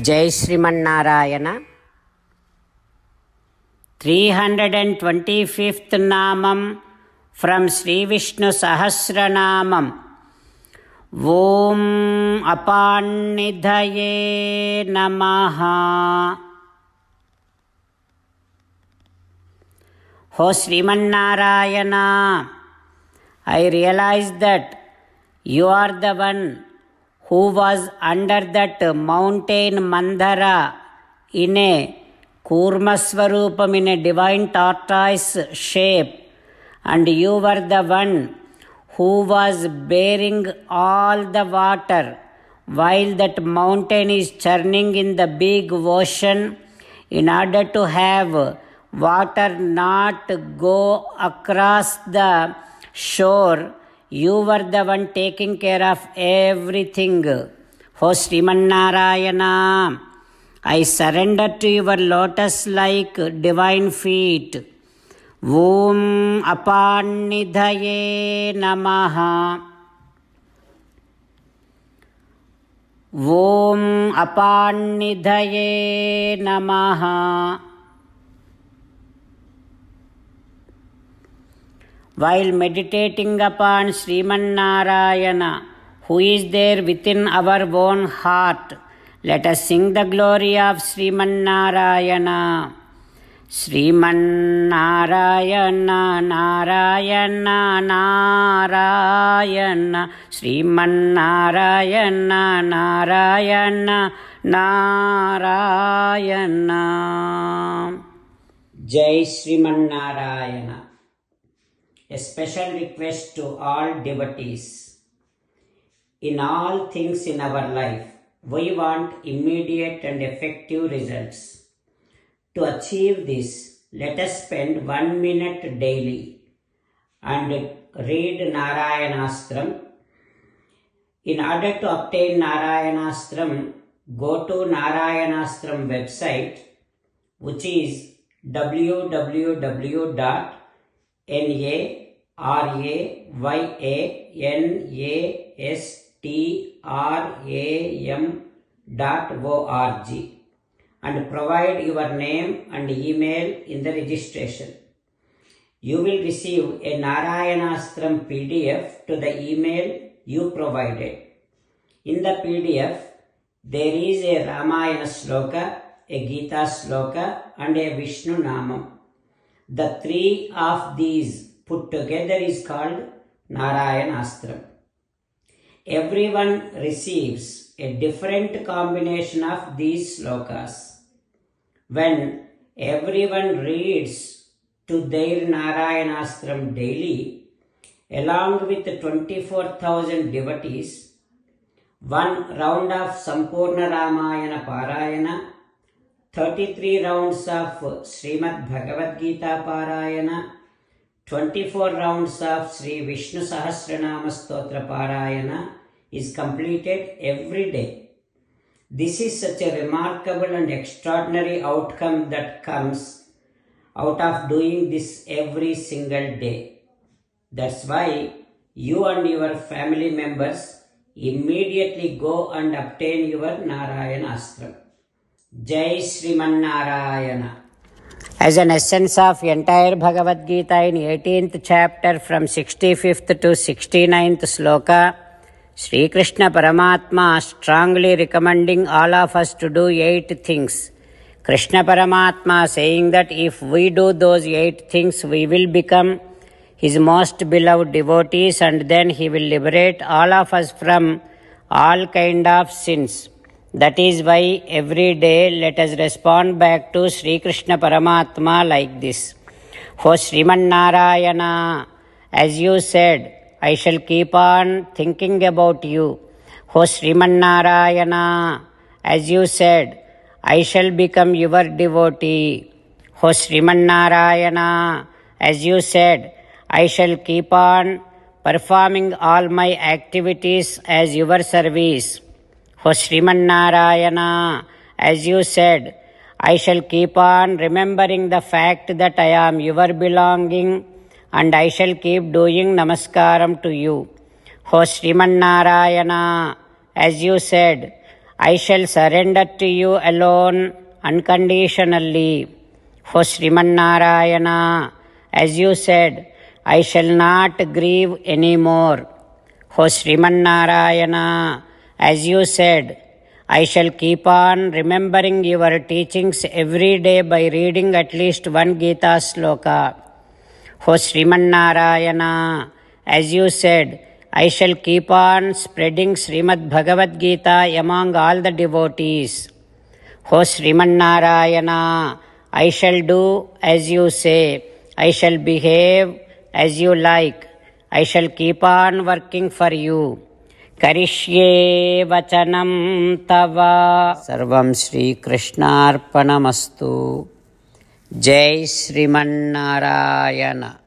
జై శ్రీమన్నారాయణ. 325th నామం from Shri Vishnu Sahasranamam. ఓం అపాన్నిధయే నమః. హో Srimannarayana, I realize that you are the one who was under that mountain Mandara in a Kurmaswarupam, in a divine tortoise shape, and you were the one who was bearing all the water while that mountain is churning in the big ocean. In order to have water not go across the shore, you were the one taking care of everything. O Srimannarayana, I surrender to your lotus-like divine feet. Om Apannidhaye Namaha. Om Apannidhaye Namaha. While meditating upon Srimannarayana, who is there within our own heart, let us sing the glory of Srimannarayana. Srimannarayana, Narayana, Narayana, Srimannarayana, Narayana, Narayana. Jai Srimannarayana. A special request to all devotees. In all things in our life, we want immediate and effective results. To achieve this, let us spend 1 minute daily and read Narayanastram. In order to obtain Narayanastram, go to Narayanastram website, which is www.narayanastram.org, and provide your name and email in the registration. You will receive a Narayanastram PDF to the email you provided. In the PDF, there is a Ramayana Sloka, a Gita Sloka, and a Vishnu Namam. The three of these put together is called Narayanastram. Everyone receives a different combination of these slokas. When everyone reads to their Narayanastram daily, along with 24,000 devotees, 1 round of Sampurna Ramayana Parayana, 33 rounds of Srimad Bhagavad Gita Parayana, 24 rounds of Sri Vishnu Sahasranama Stotra Parayana is completed every day. This is such a remarkable and extraordinary outcome that comes out of doing this every single day. That's why you and your family members immediately go and obtain your Narayanastram. Jai Srimannarayana. As an essence of entire Bhagavad Gita in 18th chapter from 65th to 69th sloka, Sri Krishna Paramatma strongly recommending all of us to do 8 things. Krishna Paramatma saying that if we do those 8 things, we will become his most beloved devotees, and then he will liberate all of us from all kind of sins. That is why every day let us respond back to Sri Krishna Paramatma like this. O Srimannarayana, as you said, I shall keep on thinking about you. O Srimannarayana, as you said, I shall become your devotee. O Srimannarayana, as you said, I shall keep on performing all my activities as your service. O Srimannarayana, as you said, I shall keep on remembering the fact that I am your belonging, and I shall keep doing namaskaram to you. O Srimannarayana, as you said, I shall surrender to you alone unconditionally. O Sriman Narayana, as you said, I shall not grieve anymore. O Sriman Narayana, as you said, I shall keep on remembering your teachings every day by reading at least one Gita sloka. O Sriman Narayana, as you said, I shall keep on spreading Srimad Bhagavad Gita among all the devotees. O Sriman Narayana, I shall do as you say. I shall behave as you like. I shall keep on working for you. Karishye vachanam tava. Sarvam Shri Krishnarpanamastu. Jai Sriman Narayana.